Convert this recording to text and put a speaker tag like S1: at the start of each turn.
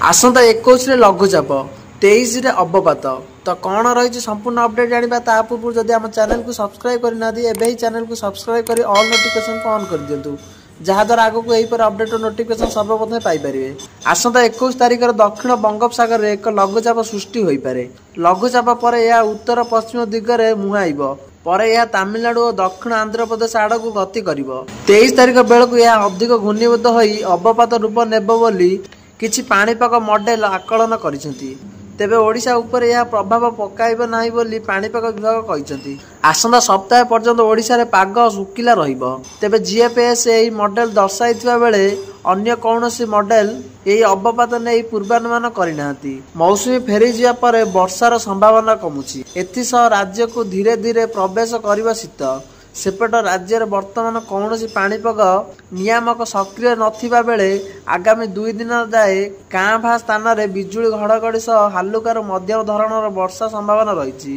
S1: आसंता 21 लघुचाप 23 अवपात तो कौन रही संपूर्ण अपडेट जाना ता पूर्व जदि आम चैनल को सब्सक्राइब करना एवं चैनल को सब्सक्राइब कर ऑल नोटिफिकेशन को ऑन कर दिंतु जहाद्वारा आगक यहीपर अपडेट और नोटिफिकेशन सर्वप्रथम पाइपर। आसंता 21 तारिख दक्षिण बंगोपसागर में एक लघुचाप सृष्टि हो पारे। लघुचाप पर यह उत्तर पश्चिम दिगरे मुहाइब पर यह तमिलनाडु और दक्षिण आंध्र प्रदेश आड़ को गति कर 23 तारिख बेलू यह अधिक घूर्णीभूत हो अवपात रूप नेब बोली किछि पाणीपाग मॉडल आकलन करिसेंती। तेबे ओडिशा उपर यह प्रभाव पकाइब नाही बोली पाणीपाग विभाग कहिसेंती। आसंता सप्ताह पर्यंत ओडिशा रे पाग सुकिला रहिबो। तेबे जीएपीएस एही मॉडल दर्शाइथिबा बेले अन्य कौनसी मॉडल एही अवपात नै पूर्वानुमान करिनाहांती। मौसुमी फेरी जिया परे वर्षार संभावना कमुछि। एथिसह राज्य को धीरे धीरे प्रवेश करिबो शीत। सेपट राज्य वर्तमान कौन पाणीपाग नियामक सक्रिय नथिबा बेले आगामी 2 दिन जाए कां भा स्थान रे बिजुली घड़घड़ी सह हालुकार मध्यम धरणर वर्षा संभावना रही।